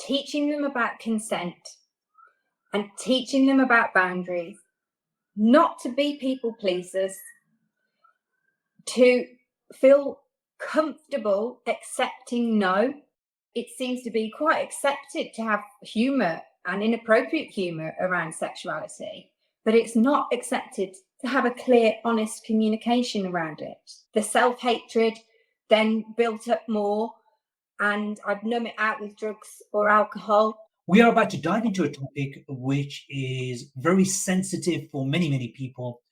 teaching them about consent and teaching them about boundaries, not to be people pleasers, to feel comfortable accepting no. It seems to be quite accepted to have humour and inappropriate humour around sexuality, but it's not accepted to have a clear, honest communication around it. The self-hatred then built up more, and I'd numb it out with drugs or alcohol. We are about to dive into a topic which is very sensitive for many, many people,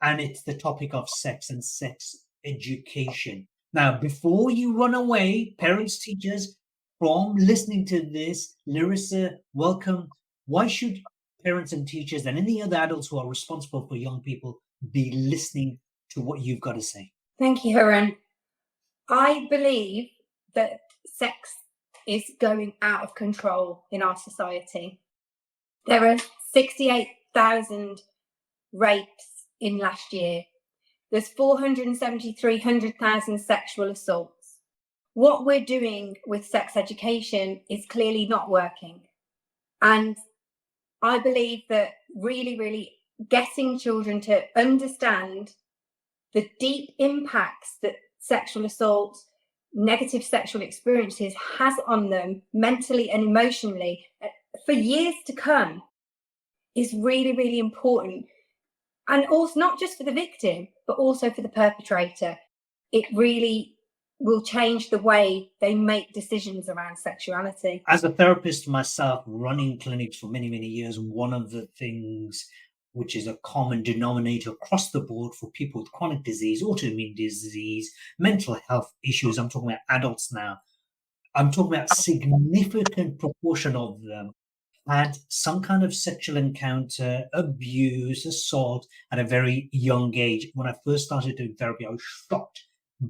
and it's the topic of sex and sex education. Now, before you run away, parents, teachers, from listening to this, Larissa, welcome. Why should parents and teachers and any other adults who are responsible for young people be listening to what you've got to say? Thank you, Haran. I believe that sex is going out of control in our society. There are 68,000 rapes in last year. There's 300,000 sexual assaults. What we're doing with sex education is clearly not working. And I believe that really getting children to understand the deep impacts that sexual assault, negative sexual experiences has on them mentally and emotionally for years to come is really important. And also not just for the victim, but also for the perpetrator. It really will change the way they make decisions around sexuality. As a therapist myself, running clinics for many, many years, one of the things which is a common denominator across the board for people with chronic disease, autoimmune disease, mental health issues, I'm talking about adults now, I'm talking about a significant proportion of them had some kind of sexual encounter, abuse, assault at a very young age. When I first started doing therapy, I was shocked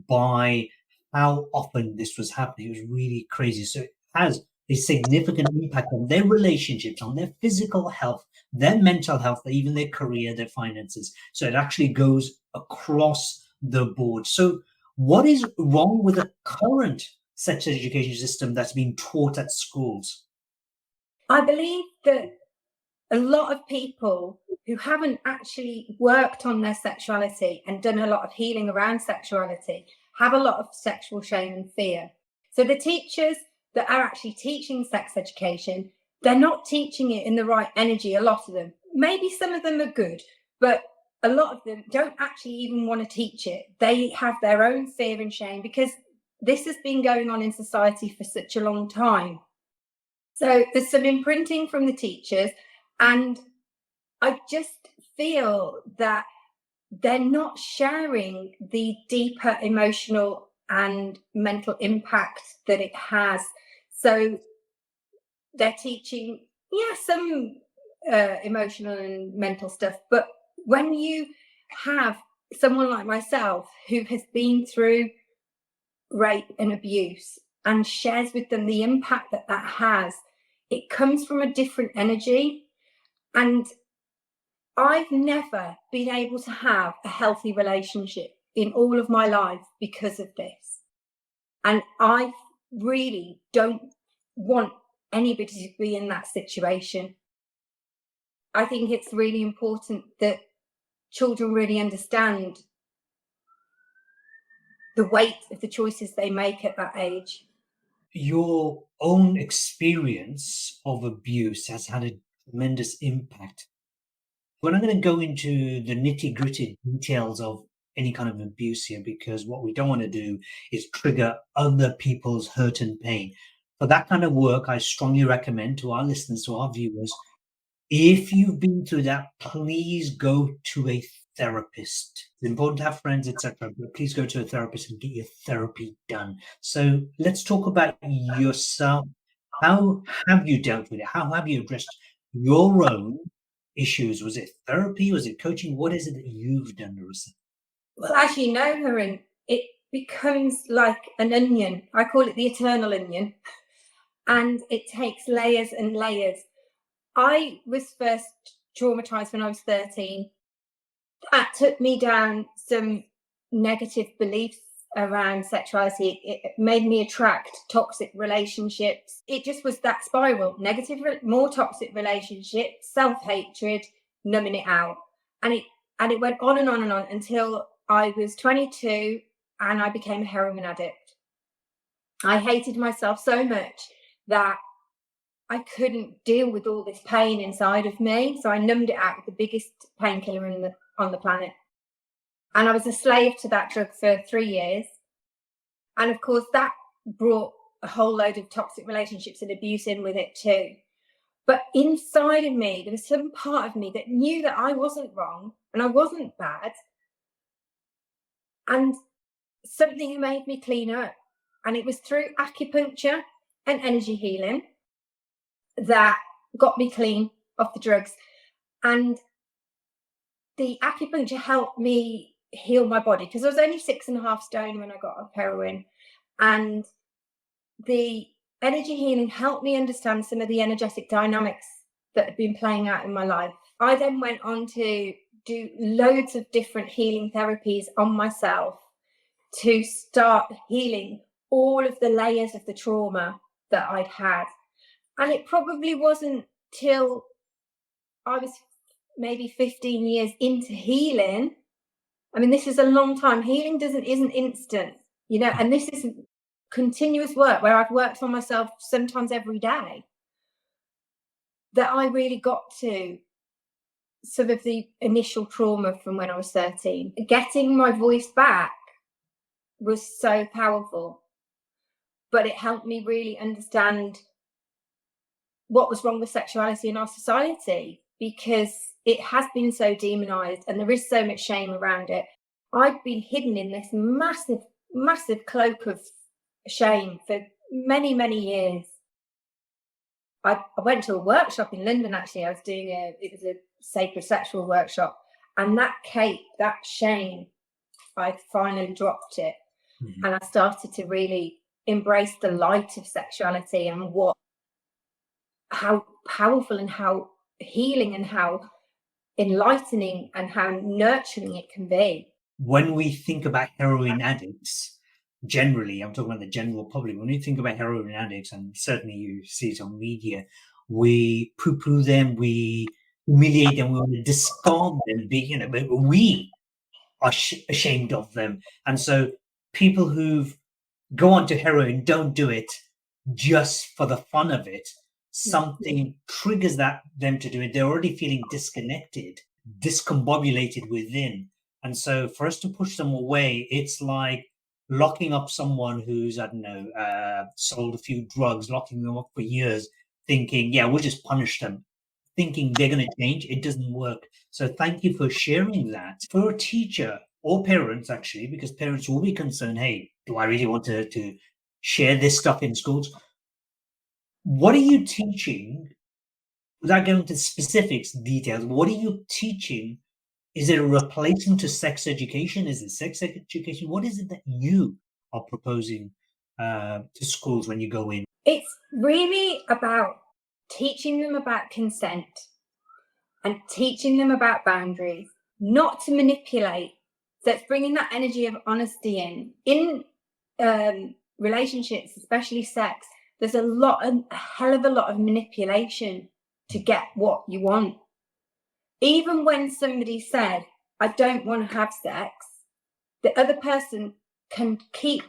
by how often this was happening. It was really crazy. So it has a significant impact on their relationships, on their physical health, their mental health, even their career, their finances. So it actually goes across the board. So what is wrong with the current sex education system that's being taught at schools? I believe that a lot of people who haven't actually worked on their sexuality and done a lot of healing around sexuality have a lot of sexual shame and fear. So the teachers that are actually teaching sex education, they're not teaching it in the right energy, a lot of them. Maybe some of them are good, but a lot of them don't actually even want to teach it. They have their own fear and shame because this has been going on in society for such a long time. So there's some imprinting from the teachers, and I just feel that they're not sharing the deeper emotional and mental impact that it has. So they're teaching, some emotional and mental stuff. But when you have someone like myself who has been through rape and abuse and shares with them the impact that that has, it comes from a different energy. And I've never been able to have a healthy relationship in all of my life because of this. And I really don't want anybody to be in that situation. I think it's really important that children really understand the weight of the choices they make at that age. Your own experience of abuse has had a tremendous impact. We're not going to go into the nitty-gritty details of any kind of abuse here, because what we don't want to do is trigger other people's hurt and pain. For that kind of work, I strongly recommend to our listeners, to our viewers, if you've been through that, please go to a therapist. It's important to have friends, etc., but please go to a therapist and get your therapy done. So let's talk about yourself. How have you dealt with it? How have you addressed your own issues? Was it therapy? Was it coaching? What is it that you've done, Larissa? Well, as you know, Haran, it becomes like an onion. I call it the eternal onion. And it takes layers and layers. I was first traumatized when I was 13. That took me down some negative beliefs around sexuality. It made me attract toxic relationships. It just was that spiral, negative, more toxic relationships, self-hatred, numbing it out. And it went on and on and on until I was 22 and I became a heroin addict. I hated myself so much that I couldn't deal with all this pain inside of me. So I numbed it out with the biggest painkiller on the planet. And I was a slave to that drug for 3 years. And of course, that brought a whole load of toxic relationships and abuse in with it too. But inside of me, there was some part of me that knew that I wasn't wrong and I wasn't bad. And something made me clean up. And it was through acupuncture and energy healing that got me clean off the drugs. And the acupuncture helped me heal my body because I was only 6.5 stone when I got off heroin. And the energy healing helped me understand some of the energetic dynamics that had been playing out in my life. I then went on to do loads of different healing therapies on myself to start healing all of the layers of the trauma that I'd had. And it probably wasn't till I was maybe 15 years into healing. I mean, this is a long time. Healing isn't instant, you know, and this is continuous work where I've worked on myself sometimes every day, that I really got to some of the initial trauma from when I was 13. Getting my voice back was so powerful, but it helped me really understand what was wrong with sexuality in our society, because it has been so demonized and there is so much shame around it. I've been hidden in this massive, massive cloak of shame for many, many years. I went to a workshop in London, actually. I was doing it was a sacred sexual workshop, and that cape, that shame, I finally dropped it. Mm-hmm. And I started to really embrace the light of sexuality and how powerful and how healing and how enlightening and how nurturing it can be. When we think about heroin addicts, generally, I'm talking about the general public, when you think about heroin addicts, and certainly you see it on media, we poo-poo them, we humiliate them, we want to discard them, but we are ashamed of them. And so people who go onto heroin don't do it just for the fun of it. Something triggers them to do it. They're already feeling disconnected, discombobulated within. And so for us to push them away, it's like locking up someone who's, I don't know, sold a few drugs, locking them up for years, thinking, yeah, we'll just punish them, thinking they're going to change. It doesn't work. So thank you for sharing that. For a teacher or parents, actually, because parents will be concerned, hey, do I really want to share this stuff in schools? What are you teaching? Without going into specifics, details, what are you teaching? Is it a replacement to sex education? Is it sex education? What is it that you are proposing to schools when you go in? It's really about teaching them about consent and teaching them about boundaries, not to manipulate. So it's bringing that energy of honesty in relationships, especially sex. There's a hell of a lot of manipulation to get what you want. Even when somebody said, I don't want to have sex, the other person can keep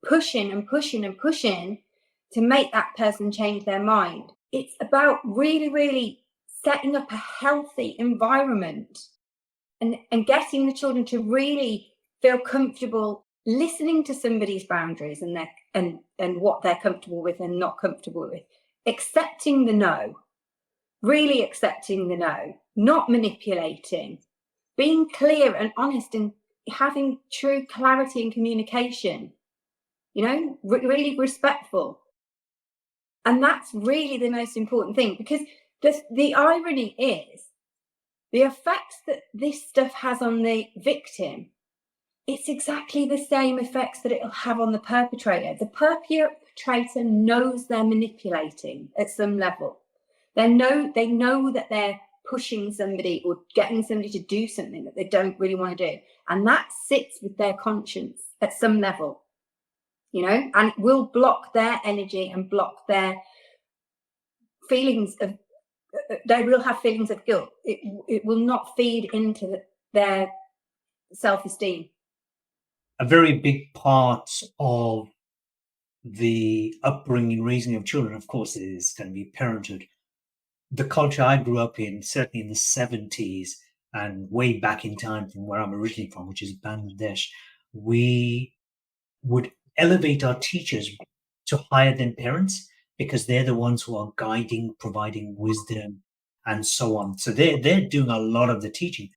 pushing and pushing and pushing to make that person change their mind. It's about really, really setting up a healthy environment and getting the children to really feel comfortable listening to somebody's boundaries and what they're comfortable with and not comfortable with, accepting the no, really accepting the no, not manipulating, being clear and honest and having true clarity and communication, really respectful. And that's really the most important thing, because the irony is the effects that this stuff has on the victim, it's exactly the same effects that it'll have on the perpetrator. The perpetrator knows they're manipulating at some level. They know that they're pushing somebody or getting somebody to do something that they don't really want to do. And that sits with their conscience at some level, and it will block their energy and block their feelings of, they will have feelings of guilt. It will not feed into their self-esteem. A very big part of the upbringing, raising of children, of course, is going to be parenthood. The culture I grew up in, certainly in the 70s and way back in time from where I'm originally from, which is Bangladesh, we would elevate our teachers to higher than parents because they're the ones who are guiding, providing wisdom, and so on. So they're doing a lot of the teaching.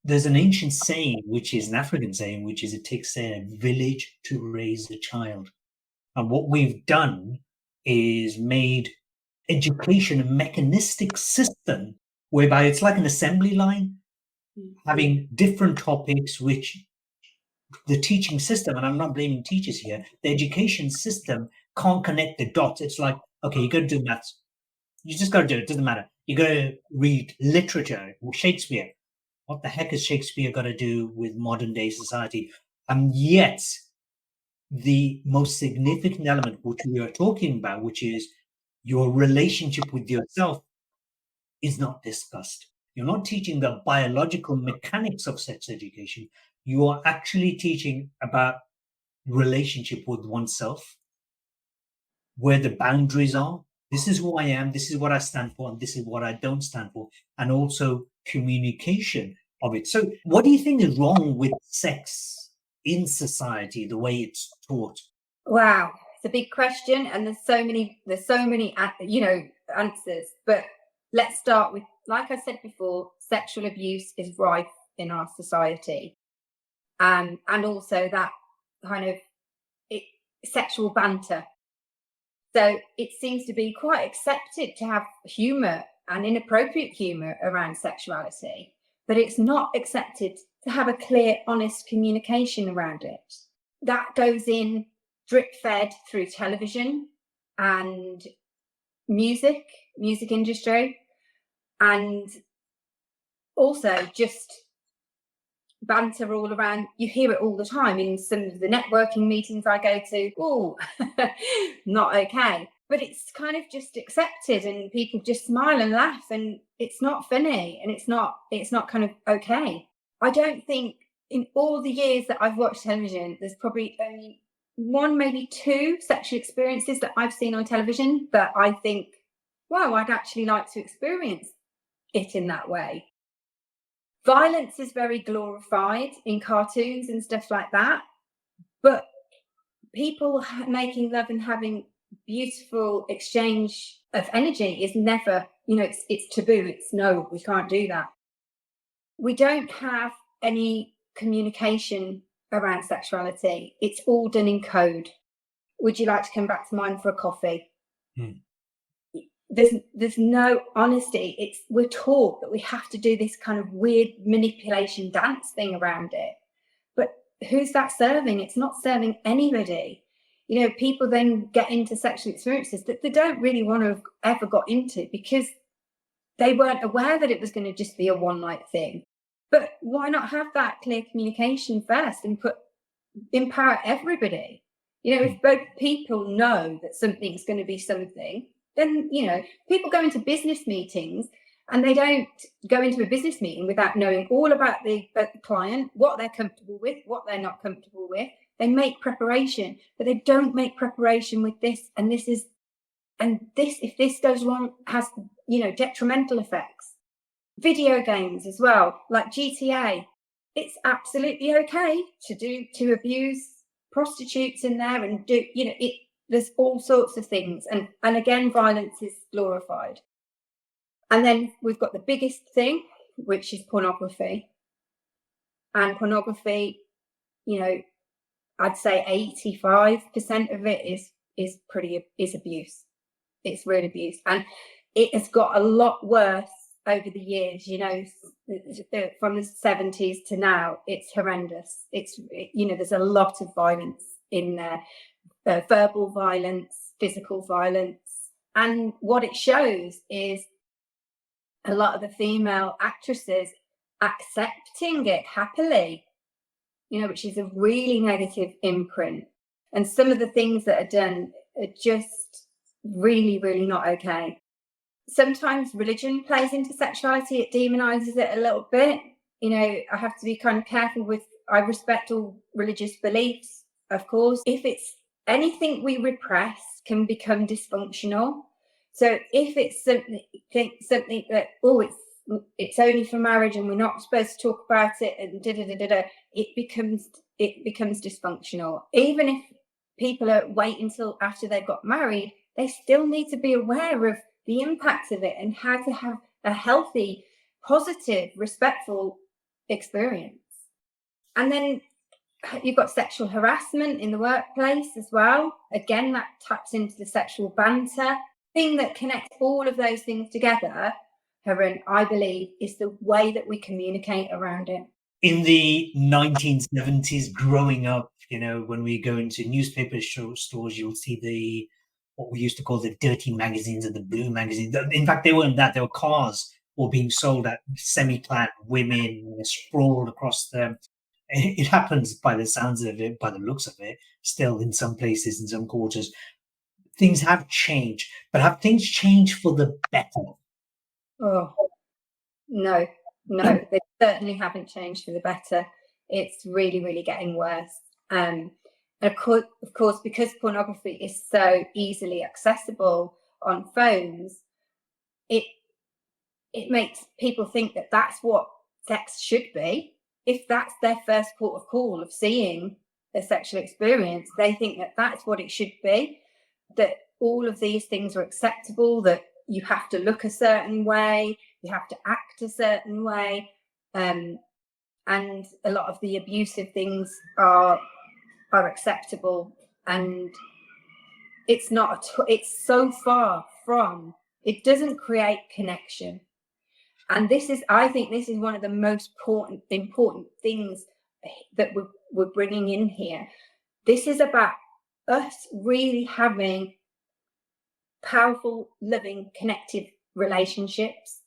There's an ancient saying, which is an African saying, which is it takes a village to raise a child. And what we've done is made education a mechanistic system whereby it's like an assembly line, having different topics, which the teaching system, and I'm not blaming teachers here, the education system can't connect the dots. It's like, okay, you got to do maths. You just got to do it. It doesn't matter. You got to read literature, Shakespeare. What the heck has Shakespeare got to do with modern day society? And yet, the most significant element, which we are talking about, which is your relationship with yourself, is not discussed. You're not teaching the biological mechanics of sex education. You are actually teaching about relationship with oneself, where the boundaries are. This is who I am. This is what I stand for. And this is what I don't stand for. And also communication of it. So what do you think is wrong with sex in society, the way it's taught? Wow, it's a big question, and there's so many answers. But let's start with, like I said before, sexual abuse is rife in our society, and also that kind of sexual banter. So it seems to be quite accepted to have humour and inappropriate humour around sexuality, but it's not accepted to have a clear, honest communication around it. That goes in drip-fed through television and music industry, and also just banter all around. You hear it all the time in some of the networking meetings I go to. Oh, not okay. But it's kind of just accepted, and people just smile and laugh, and it's not funny, and it's not kind of okay. I don't think in all the years that I've watched television, there's probably only one, maybe two sexual experiences that I've seen on television that I think, wow, I'd actually like to experience it in that way. Violence is very glorified in cartoons and stuff like that, but people making love and having beautiful exchange of energy is never, it's taboo. It's no, we can't do that. We don't have any communication around sexuality. It's all done in code. Would you like to come back to mine for a coffee? There's no honesty. We're taught that we have to do this kind of weird manipulation dance thing around it. But who's that serving? It's not serving anybody. People then get into sexual experiences that they don't really want to have ever got into because they weren't aware that it was going to just be a one-night thing. But why not have that clear communication first and empower everybody? If both people know that something's going to be something, then, people go into business meetings and they don't go into a business meeting without knowing all about the client, what they're comfortable with, what they're not comfortable with. They make preparation, but they don't make preparation with this. And this, if this goes wrong, has, detrimental effects. Video games as well, like GTA. It's absolutely okay to abuse prostitutes in there and do, there's all sorts of things. And again, violence is glorified. And then we've got the biggest thing, which is pornography. And pornography, I'd say 85% of it is abuse. It's real abuse. And it has got a lot worse over the years, from the 70s to now. It's horrendous. There's a lot of violence in there. Verbal violence, physical violence. And what it shows is a lot of the female actresses accepting it happily, which is a really negative imprint. And some of the things that are done are just really, really not okay. Sometimes religion plays into sexuality. It demonizes it a little bit. I have to be kind of careful with, I respect all religious beliefs, of course. If it's anything we repress can become dysfunctional. So if it's something that, it's only for marriage and we're not supposed to talk about it and it becomes dysfunctional. Even if people wait until after they've got married, they still need to be aware of the impact of it and how to have a healthy, positive, respectful experience. And then you've got sexual harassment in the workplace as well. Again, that taps into the sexual banter. Thing that connects all of those things together, Harun, I believe, is the way that we communicate around it. In the 1970s, growing up, when we go into newspaper stores, you'll see what we used to call the dirty magazines and the blue magazines. In fact, they weren't that. They were cars were being sold at semi-clad women sprawled across them. It happens by the sounds of it, by the looks of it, still in some places, in some quarters. Things have changed, but have things changed for the better? Oh, no, they certainly haven't changed for the better. It's really, really getting worse. And of course, because pornography is so easily accessible on phones, it makes people think that that's what sex should be. If that's their first port of call of seeing a sexual experience, they think that that's what it should be, that all of these things are acceptable, that you have to look a certain way, you have to act a certain way, and a lot of the abusive things are acceptable. And it's not, it's so far from, it doesn't create connection. And I think this is one of the most important things that we're bringing in here. This is about us really having powerful, loving, connected relationships,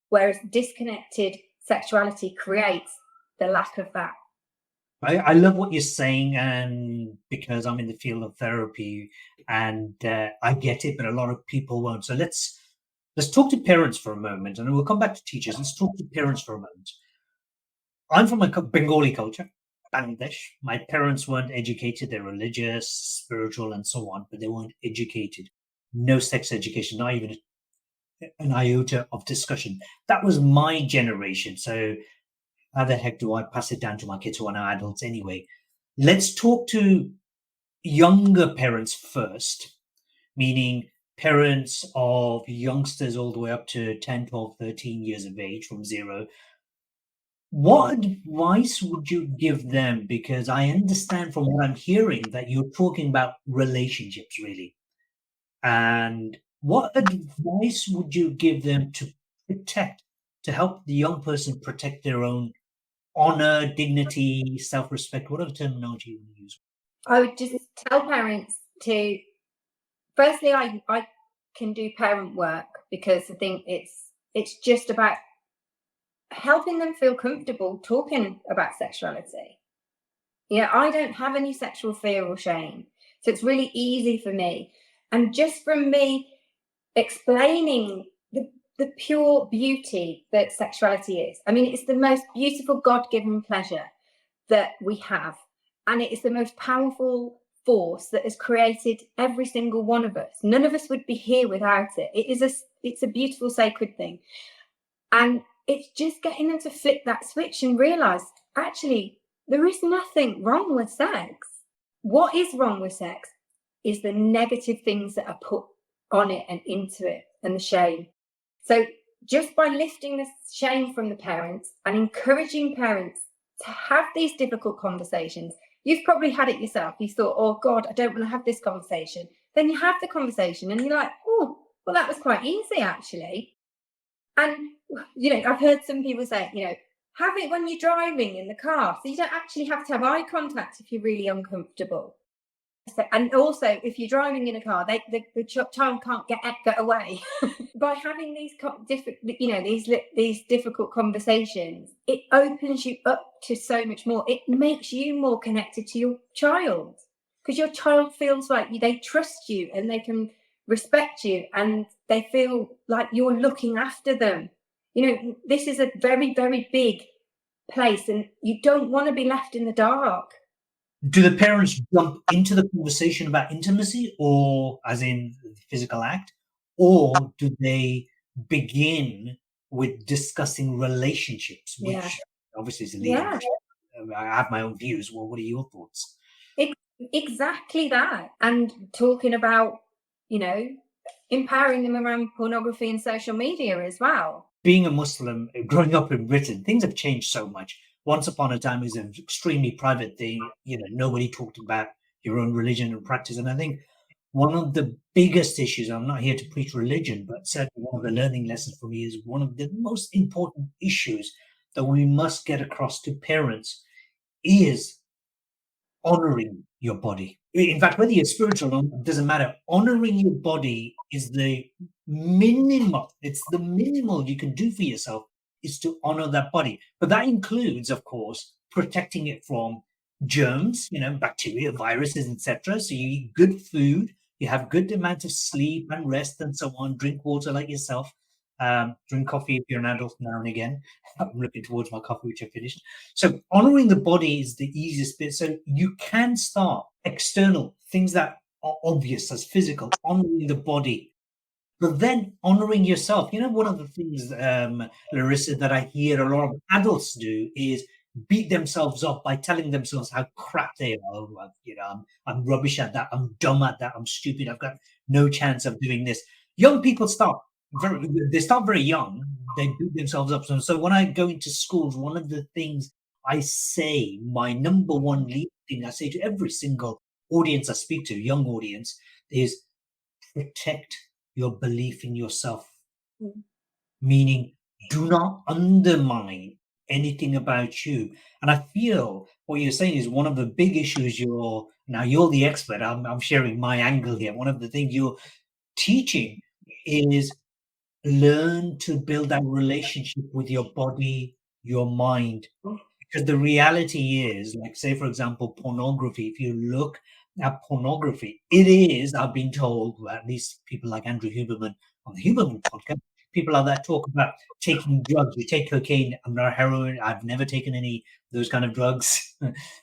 whereas disconnected sexuality creates the lack of that. I love what you're saying, and because I'm in the field of therapy, and I get it, but a lot of people won't. So let's talk to parents for a moment, and we'll come back to teachers. Let's talk to parents for a moment. I'm from a Bengali culture, Bangladesh. My parents weren't educated. They're religious, spiritual, and so on, but they weren't educated. No sex education, not even an iota of discussion. That was my generation. So how the heck do I pass it down to my kids who are now adults anyway? Let's talk to younger parents first, meaning parents of youngsters all the way up to 10, 12, 13 years of age from zero. What advice would you give them? Because I understand from what I'm hearing that you're talking about relationships, really. And what advice would you give them to help the young person protect their own honor, dignity, self-respect, whatever terminology you want to use? I would just tell parents to, firstly, I can do parent work because I think it's just about helping them feel comfortable talking about sexuality. I don't have any sexual fear or shame. So it's really easy for me. And just from me explaining the pure beauty that sexuality is. I mean, it's the most beautiful God-given pleasure that we have. And it is the most powerful force that has created every single one of us. None of us would be here without it. It's a beautiful, sacred thing. And it's just getting them to flip that switch and realize, actually, there is nothing wrong with sex. What is wrong with sex is the negative things that are put on it and into it, and the shame. So just by lifting the shame from the parents and encouraging parents to have these difficult conversations, you've probably had it yourself. You thought, oh God, I don't want to have this conversation. Then you have the conversation and you're like, oh, well, that was quite easy actually. And, I've heard some people say, have it when you're driving in the car. So you don't actually have to have eye contact if you're really uncomfortable. And also, if you're driving in a car, the child can't get away. By having these different, these difficult conversations, it opens you up to so much more. It makes you more connected to your child, because your child feels like they trust you and they can respect you, and they feel like you're looking after them. This is a very, very big place, and you don't want to be left in the dark. Do the parents jump into the conversation about intimacy, or as in the physical act, or do they begin with discussing relationships, which obviously is a leading question? I have my own views. Well, what are your thoughts? Exactly that. And talking about, empowering them around pornography and social media as well. Being a Muslim, growing up in Britain, things have changed so much. Once upon a time, it was an extremely private thing. Nobody talked about your own religion and practice. And I think one of the biggest issues, I'm not here to preach religion, but certainly one of the learning lessons for me is one of the most important issues that we must get across to parents is honoring your body. In fact, whether you're spiritual or not, it doesn't matter. Honoring your body is the minimum. It's the minimal you can do for yourself, is to honor that body. But that includes, of course, protecting it from germs, bacteria, viruses, etc. So you eat good food, you have good amount of sleep and rest and so on, drink water like yourself, drink coffee if you're an adult now and again. I'm looking towards my coffee, which I finished. So honoring the body is the easiest bit. So you can start external things that are obvious as physical, honoring the body, but then honoring yourself. One of the things, Larissa, that I hear a lot of adults do is beat themselves up by telling themselves how crap they are. I'm rubbish at that. I'm dumb at that. I'm stupid. I've got no chance of doing this. Young people start very young. They beat themselves up. So when I go into schools, one of the things I say, my number one lead thing I say to every single audience I speak to, young audience, is protect your belief in yourself. Meaning, do not undermine anything about you. And I feel what you're saying is one of the big issues. You're the expert. I'm sharing my angle here. One of the things you're teaching is learn to build that relationship with your body, your mind. Because the reality is, like, say, for example, pornography. If you look at pornography, it is, I've been told, well, at least people like Andrew Huberman on the Huberman podcast, people like that talk about taking drugs. You take cocaine. I'm not heroin. I've never taken any of those kind of drugs.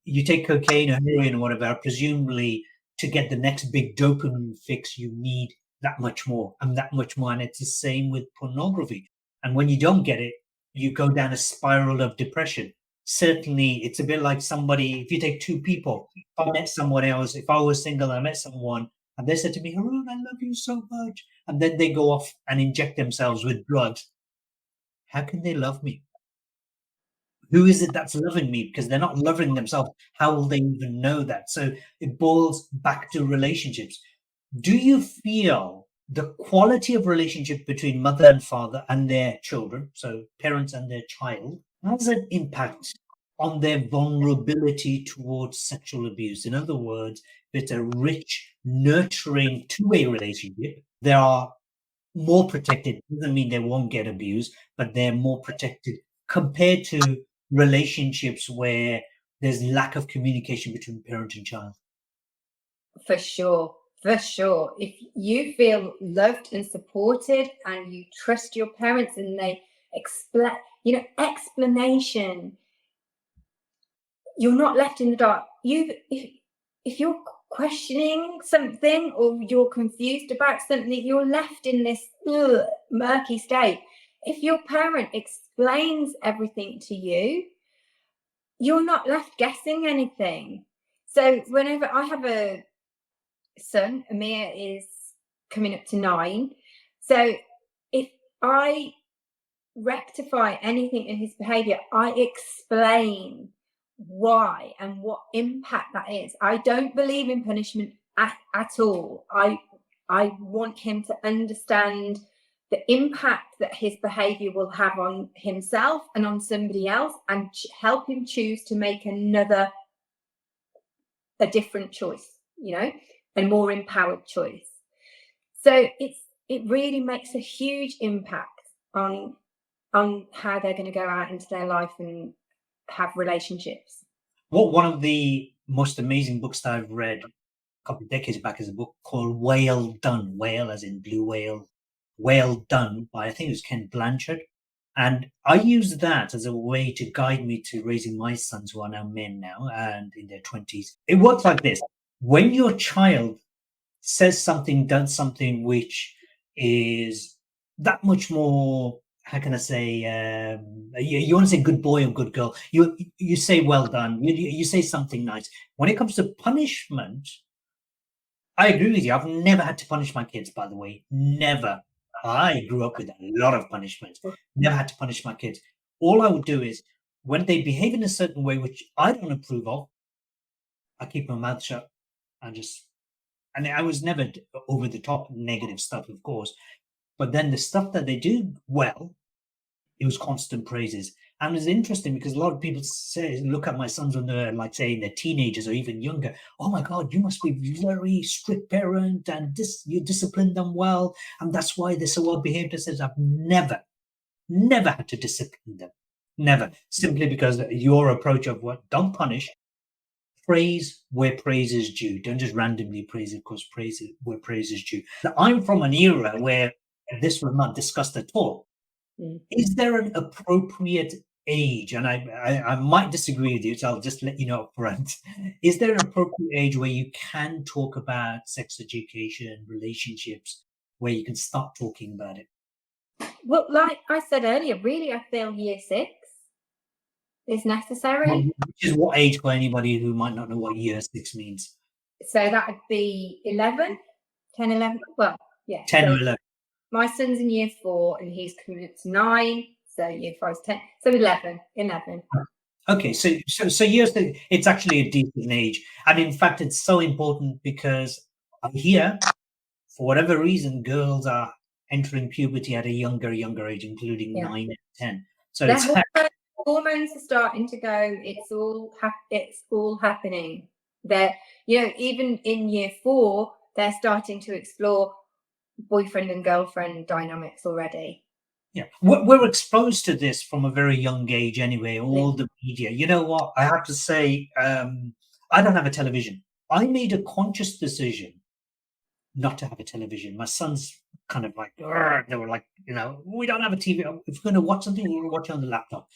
You take cocaine or heroin or whatever, presumably to get the next big dopamine fix, you need that much more and that much more. And it's the same with pornography. And when you don't get it, you go down a spiral of depression. Certainly, it's a bit like somebody, if you take two people, if I met someone else, if I was single, I met someone, and they said to me, Haroon, I love you so much. And then they go off and inject themselves with drugs. How can they love me? Who is it that's loving me? Because they're not loving themselves. How will they even know that? So it boils back to relationships. Do you feel the quality of relationship between mother and father and their children, so parents and their child, has an impact on their vulnerability towards sexual abuse? In other words, if it's a rich, nurturing two-way relationship, they are more protected. It doesn't mean they won't get abused, but they're more protected compared to relationships where there's lack of communication between parent and child. For sure. If you feel loved and supported and you trust your parents and they explanation, you're not left in the dark. If you're questioning something or you're confused about something, you're left in this murky state. If your parent explains everything to you, you're not left guessing anything. So whenever I have a son, Amir is coming up to 9. So if I rectify anything in his behavior, I explain why and what impact that is. I don't believe in punishment at all. I want him to understand the impact that his behavior will have on himself and on somebody else, and help him choose to make a different choice. and more empowered choice. So it really makes a huge impact on how they're going to go out into their life and have relationships. One of the most amazing books that I've read a couple of decades back is a book called Whale Done. Whale as in blue whale. Whale Done by, I think it was Ken Blanchard. And I use that as a way to guide me to raising my sons, who are now men now and in their 20s. It works like this. When your child says something, does something which is that much more, how can I say, you want to say good boy or good girl, you say well done, you say something nice. When it comes to punishment, I agree with you. I've never had to punish my kids, by the way. Never. I grew up with a lot of punishment. Never had to punish my kids. All I would do is, when they behave in a certain way which I don't approve of, I keep my mouth shut and I was never over the top negative stuff, of course. But then the stuff that they do well, it was constant praises. And it's interesting because a lot of people look at my sons when they're, like, say, they're teenagers or even younger. Oh my God, you must be a very strict parent and you discipline them well. And that's why they're so well behaved. I said, I've never had to discipline them. Never. Simply because your approach of don't punish, praise where praise is due. Don't just randomly praise it, because praise it where praise is due. Now, I'm from an era where this was not discussed at all. Is there an appropriate age? And I might disagree with you, so I'll just let you know up front. Is there an appropriate age where you can talk about sex education, relationships, where you can start talking about it? Well, like I said earlier, really, I feel year 6 is necessary. Which is what age for anybody who might not know what year 6 means? So that would be 11, 10, 11. Well, yeah. 10 or 11. My son's in year 4 and he's coming up to 9. So year 5 is 10. So 11. Okay, so year 6, it's actually a decent age. And in fact, it's so important because I hear, for whatever reason, girls are entering puberty at a younger age, including 9 and 10. So hormones are starting to go. It's all happening. They're, even in year 4, they're starting to explore boyfriend and girlfriend dynamics already. Yeah, we're exposed to this from a very young age anyway, all the media. You know what? I have to say, I don't have a television. I made a conscious decision not to have a television. My son's kind of like, they were like, we don't have a TV. If we're going to watch something, we'll watch it on the laptop.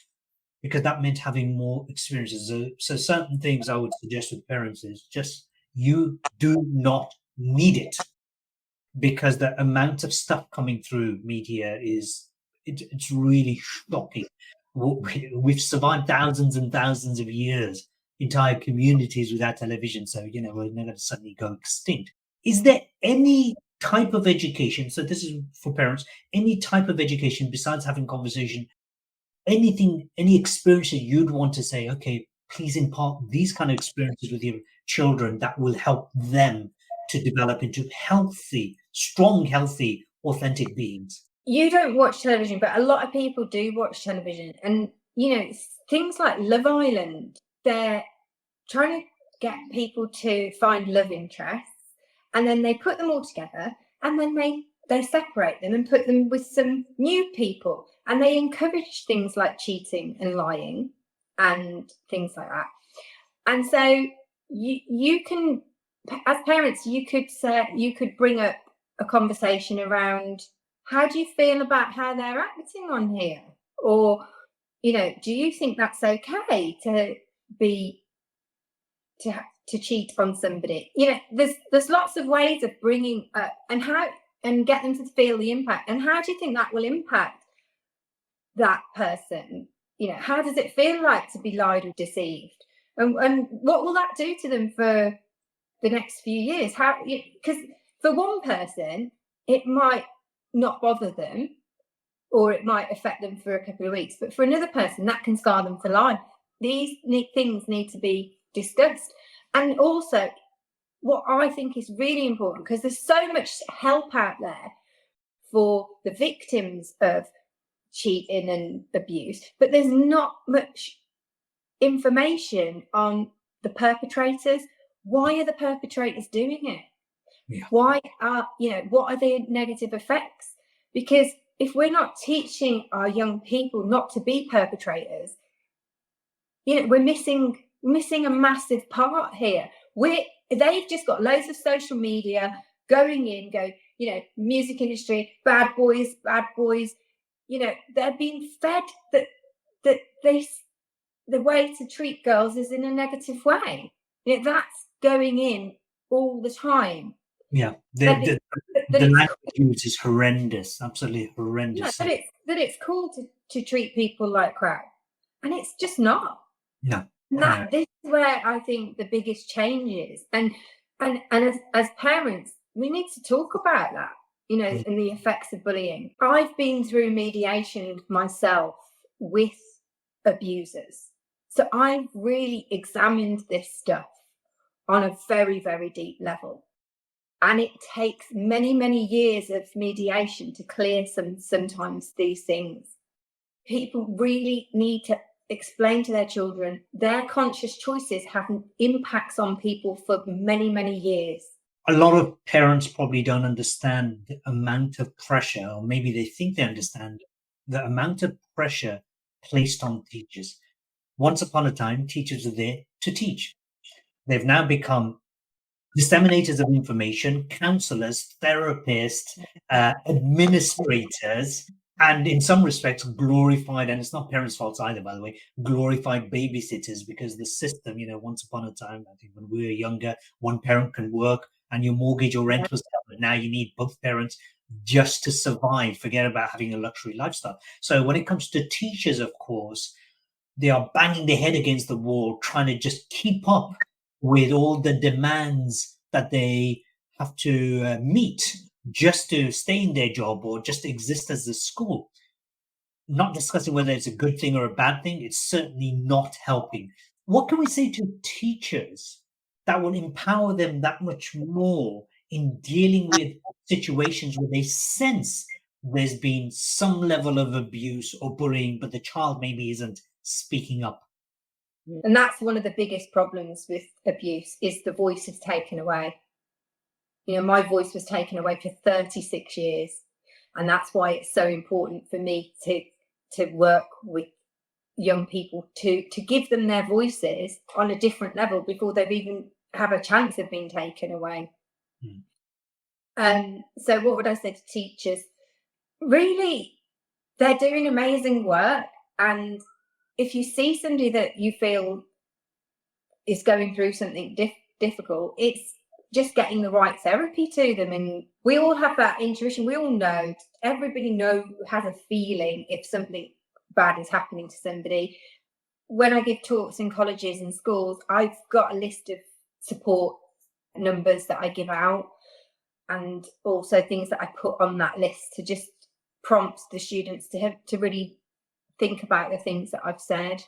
Because that meant having more experiences. So certain things I would suggest with parents is just, you do not need it. Because the amount of stuff coming through media it's really shocking. We've survived thousands and thousands of years, entire communities without television. So, we're not going to suddenly go extinct. Is there any type of education? So this is for parents, any type of education besides having conversation, anything, any experiences you'd want to say, okay, please impart these kind of experiences with your children that will help them to develop into strong, healthy, authentic beings? You don't watch television, but a lot of people do watch television. And, things like Love Island, they're trying to get people to find love interests, and then they put them all together, and then they separate them and put them with some new people, and they encourage things like cheating and lying and things like that. And so you can, as parents, you could bring up a conversation around, how do you feel about how they're acting on here? Or, do you think that's okay to cheat on somebody? There's lots of ways of bringing up and get them to feel the impact. And how do you think that will impact that person? How does it feel like to be lied or deceived? And what will that do to them for the next few years? Because for one person, it might not bother them, or it might affect them for a couple of weeks, but for another person, that can scar them for life. These things need to be discussed. And also, what I think is really important, because there's so much help out there for the victims of cheating and abuse, but there's not much information on the perpetrators. why are the perpetrators doing it? Yeah. Why are, what are the negative effects? Because if we're not teaching our young people not to be perpetrators, we're missing a massive part here. They've just got loads of social media going, music industry, bad boys, they're being fed that the way to treat girls is in a negative way. That's going in all the time. Yeah, the language use is horrendous, absolutely horrendous. That it's cool to treat people like crap, and it's just not. No. This is where I think the biggest change is, and as parents, we need to talk about that, and the effects of bullying. I've been through mediation myself with abusers, so I've really examined this stuff on a very, very deep level. And it takes many, many years of mediation to clear sometimes these things. People really need to explain to their children their conscious choices have impacts on people for many, many years. A lot of parents probably don't understand the amount of pressure, or maybe they think they understand the amount of pressure placed on teachers. Once upon a time, teachers were there to teach. They've now become disseminators of information, counselors, therapists, administrators, and in some respects glorified, and it's not parents' faults either, by the way, glorified babysitters, because the system, once upon a time, I think when we were younger, one parent can work and your mortgage or rent was covered. Now you need both parents just to survive, forget about having a luxury lifestyle. So when it comes to teachers, of course, they are banging their head against the wall, trying to just keep up with all the demands that they have to meet just to stay in their job or just to exist as a school. Not discussing whether it's a good thing or a bad thing, it's certainly not helping. What can we say to teachers that will empower them that much more in dealing with situations where they sense there's been some level of abuse or bullying, but the child maybe isn't speaking up? And that's one of the biggest problems with abuse, is the voice is taken away. My voice was taken away for 36 years. And that's why it's so important for me to work with young people to give them their voices on a different level before they've even have a chance of being taken away. So what would I say to teachers? Really, they're doing amazing work. And if you see somebody that you feel is going through something difficult, it's just getting the right therapy to them. And we all have that intuition. We all know, everybody has a feeling if something bad is happening to somebody. When I give talks in colleges and schools, I've got a list of support numbers that I give out, and also things that I put on that list to just prompt the students to really think about the things that I've said.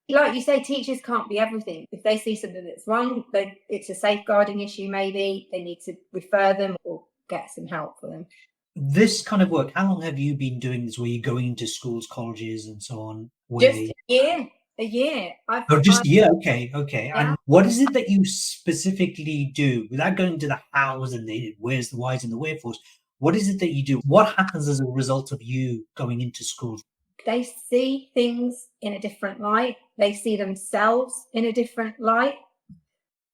Like you say, teachers can't be everything. If they see something that's wrong, it's a safeguarding issue, maybe they need to refer them or get some help for them. This kind of work, how long have you been doing this, where you're going into schools, colleges and so on? Just a year. Just a year, okay. Yeah. And what is it that you specifically do, without going into the hows and the where's, the whys and the wherefores? What is it that you do? What happens as a result of you going into schools? They see things in a different light. They see themselves in a different light.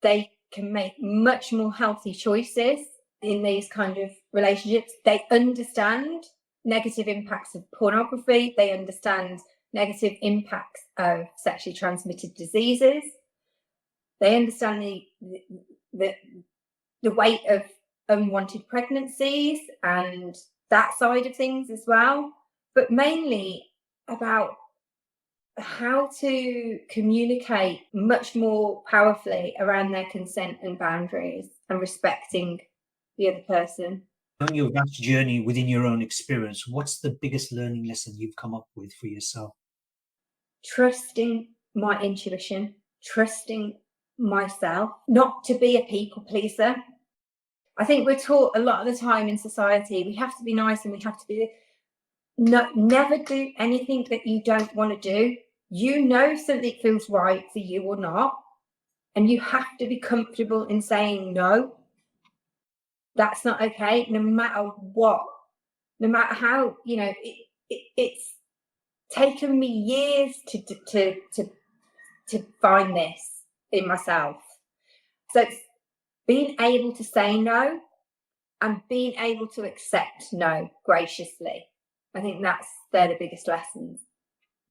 They can make much more healthy choices in these kind of relationships. They understand negative impacts of pornography. They understand negative impacts of sexually transmitted diseases. They understand the weight of unwanted pregnancies and that side of things as well, but mainly about how to communicate much more powerfully around their consent and boundaries and respecting the other person. On your vast journey within your own experience, what's the biggest learning lesson you've come up with for yourself? Trusting my intuition, trusting myself, not to be a people pleaser. I think we're taught a lot of the time in society, we have to be nice and we have to be... never do anything that you don't want to do. Something feels right for you or not, And you have to be comfortable in saying no. That's not okay, no matter what, no matter how, it's taken me years to find this in myself. So it's being able to say no and being able to accept no graciously. I think they're the biggest lessons.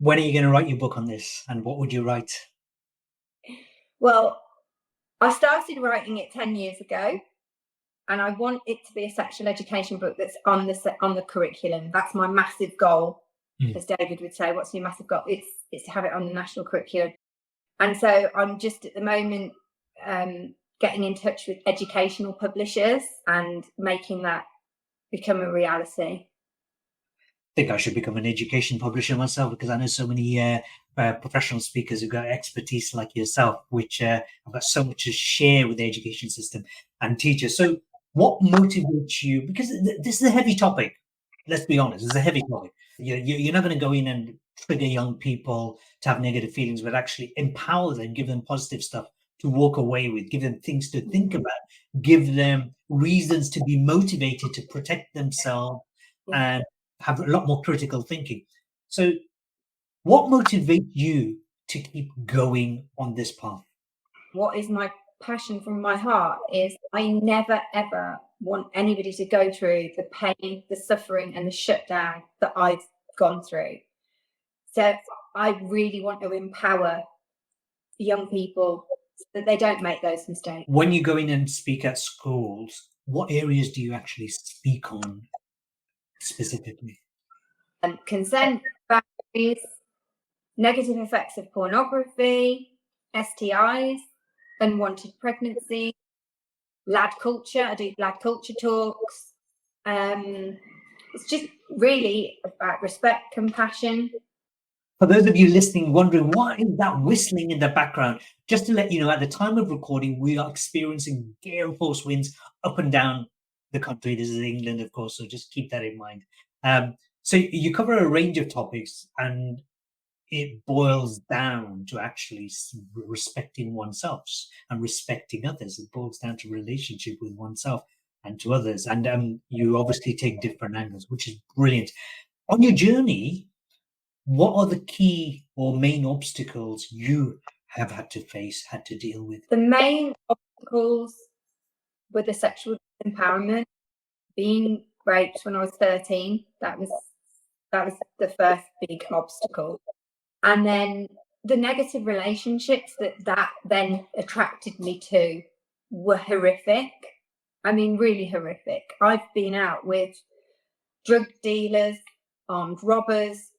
When are you going to write your book on this, and what would you write? Well, I started writing it 10 years ago, and I want it to be a sexual education book that's on the curriculum. That's my massive goal. As David would say, what's your massive goal? It's to have it on the national curriculum. And so I'm just at the moment getting in touch with educational publishers and making that become a reality. I think I should become an education publisher myself, because I know so many professional speakers who've got expertise like yourself, which have got so much to share with the education system and teachers. So what motivates you? Because this is a heavy topic. Let's be honest, it's a heavy topic. You're not going to go in and trigger young people to have negative feelings, but actually empower them, give them positive stuff to walk away with, give them things to think about, give them reasons to be motivated to protect themselves and have a lot more critical thinking. So what motivates you to keep going on this path? What is my passion from my heart is I never, ever want anybody to go through the pain, the suffering and the shutdown that I've gone through. So I really want to empower young people so that they don't make those mistakes. When you go in and speak at schools, what areas do you actually speak on specifically? Consent, boundaries, negative effects of pornography, STIs, unwanted pregnancy, lad culture. I do lad culture talks. It's just really about respect, compassion. For those of you listening, wondering what is that whistling in the background, just to let you know, at the time of recording, we are experiencing gale force winds up and down the country. This is England, of course, so just keep that in mind. So you cover a range of topics, and it boils down to actually respecting oneself and respecting others. It boils down to relationship with oneself and to others. And you obviously take different angles, which is brilliant. On your journey, what are the key or main obstacles you have had to face, had to deal with? The main obstacles were the sexual empowerment, being raped when I was 13. That was the first big obstacle. And then the negative relationships that then attracted me to were horrific. I mean, really horrific. I've been out with drug dealers, armed robbers,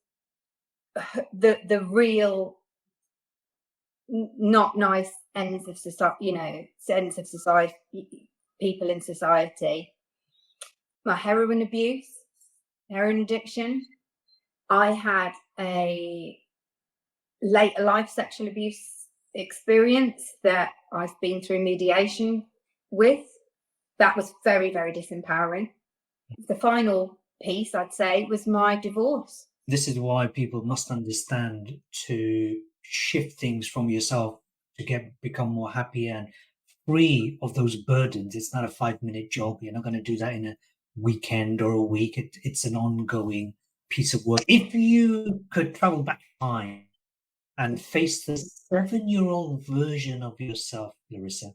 the real not nice ends of society, ends of society, people in society. My heroin addiction. I had a later life sexual abuse experience that I've been through mediation with. That was very, very disempowering. The final piece, I'd say, was my divorce. This is why people must understand to shift things from yourself to become more happy and free of those burdens. It's not a 5-minute job. You're not going to do that in a weekend or a week. It's an ongoing piece of work. If you could travel back in time and face the 7-year-old version of yourself, Larissa,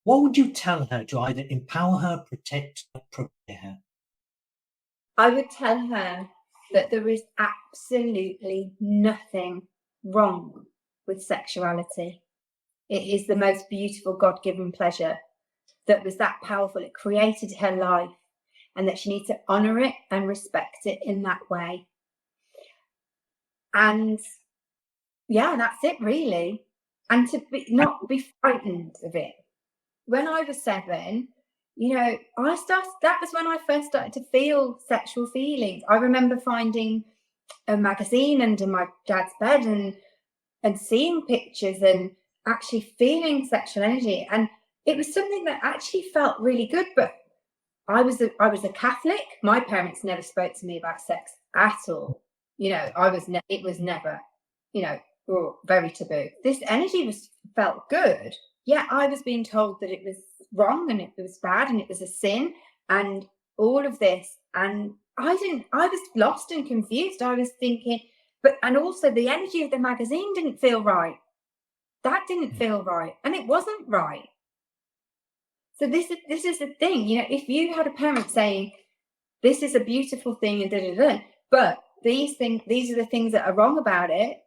what would you tell her to either empower her, protect, or prepare her? I would tell her that there is absolutely nothing wrong with sexuality. It is the most beautiful God-given pleasure that was that powerful. It created her life, and that she needs to honour it and respect it in that way. And yeah, that's it really. And to not be frightened of it. When I was 7, that was when I first started to feel sexual feelings. I remember finding a magazine under my dad's bed and seeing pictures and actually feeling sexual energy. And it was something that actually felt really good. But I was a Catholic. My parents never spoke to me about sex at all. It was never, very taboo. This energy felt good. Yeah, I was being told that it was wrong and it was bad and it was a sin and all of this. And I was lost and confused. I was thinking, and also the energy of the magazine didn't feel right. That didn't feel right. And it wasn't right. So this is the thing, if you had a parent saying, this is a beautiful thing and but these are the things that are wrong about it,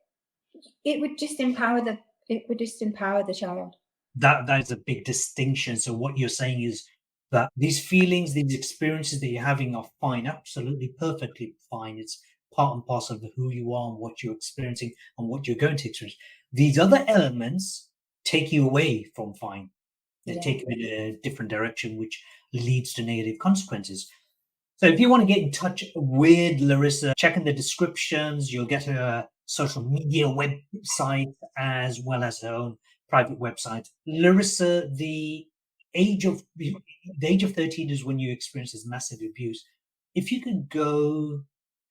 it would just empower the child. That is a big distinction. So what you're saying is that these feelings, these experiences that you're having are fine, absolutely perfectly fine. It's part and parcel of who you are and what you're experiencing and what you're going to experience. These other elements take you away from fine. They take you in a different direction, which leads to negative consequences. So if you want to get in touch with Larissa, check in the descriptions. You'll get her social media website as well as her own private website. Larissa, the age of 13 is when you experience this massive abuse. If you could go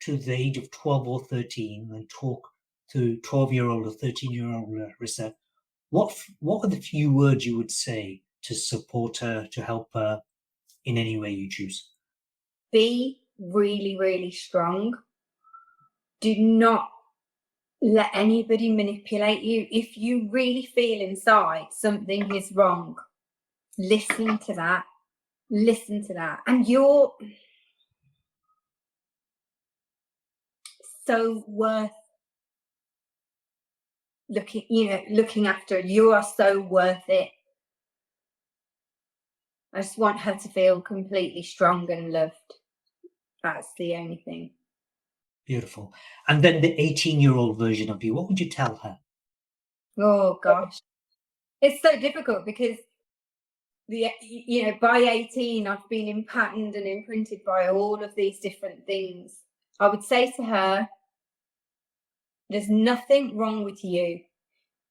to the age of 12 or 13 and talk to 12-year-old or 13-year-old Larissa, what are the few words you would say to support her, to help her in any way you choose? Be really, really strong. Do not let anybody manipulate you. If you really feel inside something is wrong, listen to that. And you're so worth looking after. You are so worth it. I just want her to feel completely strong and loved. That's the only thing. Beautiful. And then the 18-year-old version of you, what would you tell her? Oh gosh, it's so difficult because by 18 I've been patterned and imprinted by all of these different things. I would say to her, there's nothing wrong with you.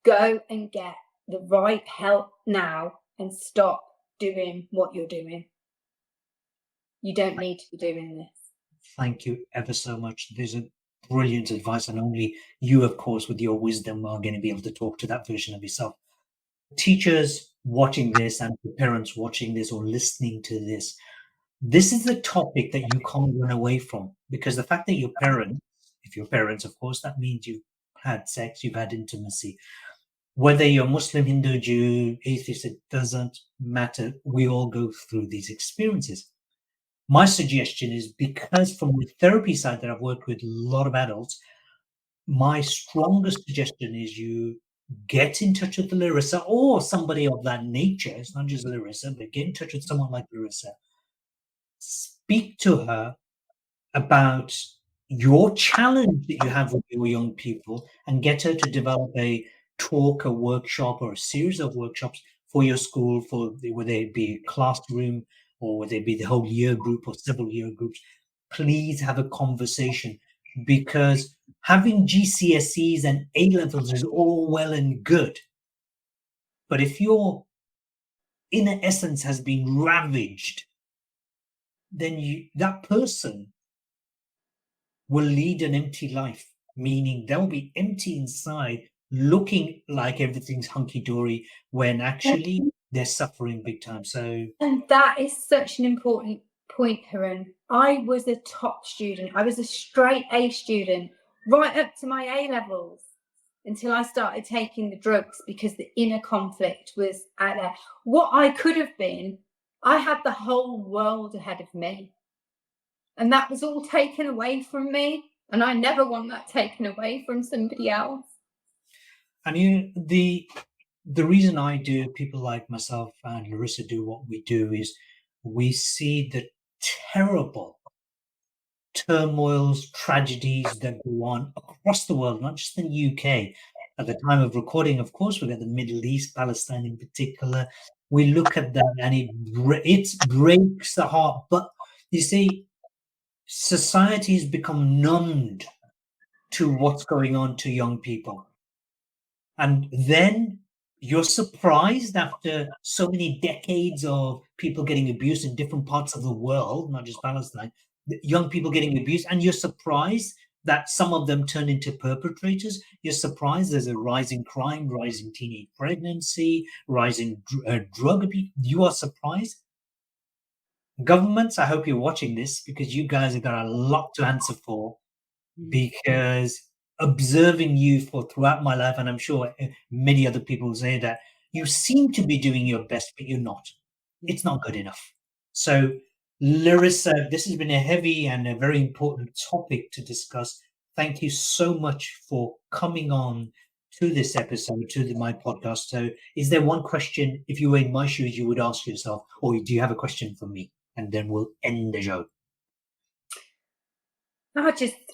Go and get the right help now and stop doing what you're doing. You don't need to be doing this. Thank you ever so much. There's a brilliant advice, and only you, of course, with your wisdom, are going to be able to talk to that version of yourself. Teachers watching this and parents watching this or listening to this, this is a topic that you can't run away from, because the fact that you're parents, if you're parents, of course, that means you've had sex, you've had intimacy. Whether you're Muslim, Hindu, Jew, atheist, it doesn't matter. We all go through these experiences. My suggestion is, because from the therapy side that I've worked with a lot of adults, my strongest suggestion is you get in touch with Larissa or somebody of that nature. It's not just Larissa, but get in touch with someone like Larissa. Speak to her about your challenge that you have with your young people and get her to develop a talk, a workshop, or a series of workshops for your school, for whether it be a classroom or whether it be the whole year group or several year groups. Please have a conversation, because having GCSEs and A-levels is all well and good. But if your inner essence has been ravaged, then that person will lead an empty life, meaning they'll be empty inside, looking like everything's hunky-dory, when actually they're suffering big time. And that is such an important point, Harun. I was a top student. I was a straight A student right up to my A-levels, until I started taking the drugs, because the inner conflict was out there. What I could have been, I had the whole world ahead of me. And that was all taken away from me. And I never want that taken away from somebody else. And the reason I do, people like myself and Larissa do what we do, is we see the terrible turmoils, tragedies that go on across the world, not just in the UK. At the time of recording, of course, we've got the Middle East, Palestine in particular. We look at that and it breaks the heart. But you see, society has become numbed to what's going on to young people. And then you're surprised, after so many decades of people getting abused in different parts of the world, not just Palestine, young people getting abused, and you're surprised that some of them turn into perpetrators. You're surprised there's a rise in crime, rise in teenage pregnancy, rise in drug abuse. You are surprised. Governments, I hope you're watching this, because you guys have got a lot to answer for, because observing you for throughout my life, and I'm sure many other people say that, you seem to be doing your best, but you're not. It's not good enough. So, Larissa, this has been a heavy and a very important topic to discuss. Thank you so much for coming on to this episode, to my podcast. So, is there one question, if you were in my shoes, you would ask yourself, or do you have a question for me? And then we'll end the show.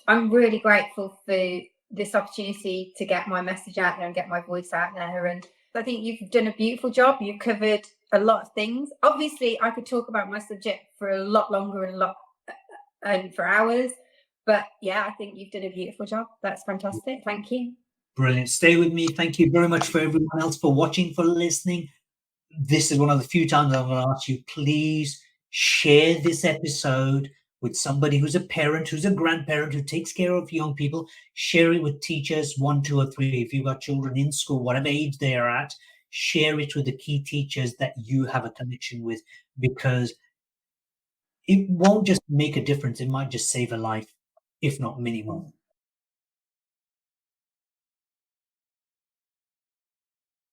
I'm really grateful for this opportunity to get my message out there and get my voice out there. And I think you've done a beautiful job. You've covered a lot of things. Obviously, I could talk about my subject for a lot longer and for hours. But yeah, I think you've done a beautiful job. That's fantastic. Thank you. Brilliant. Stay with me. Thank you very much for everyone else for watching, for listening. This is one of the few times I'm going to ask you, please share this episode with somebody who's a parent, who's a grandparent, who takes care of young people. Share it with teachers, 1, 2, or 3. If you've got children in school, whatever age they are at, share it with the key teachers that you have a connection with, because it won't just make a difference. It might just save a life, if not many more.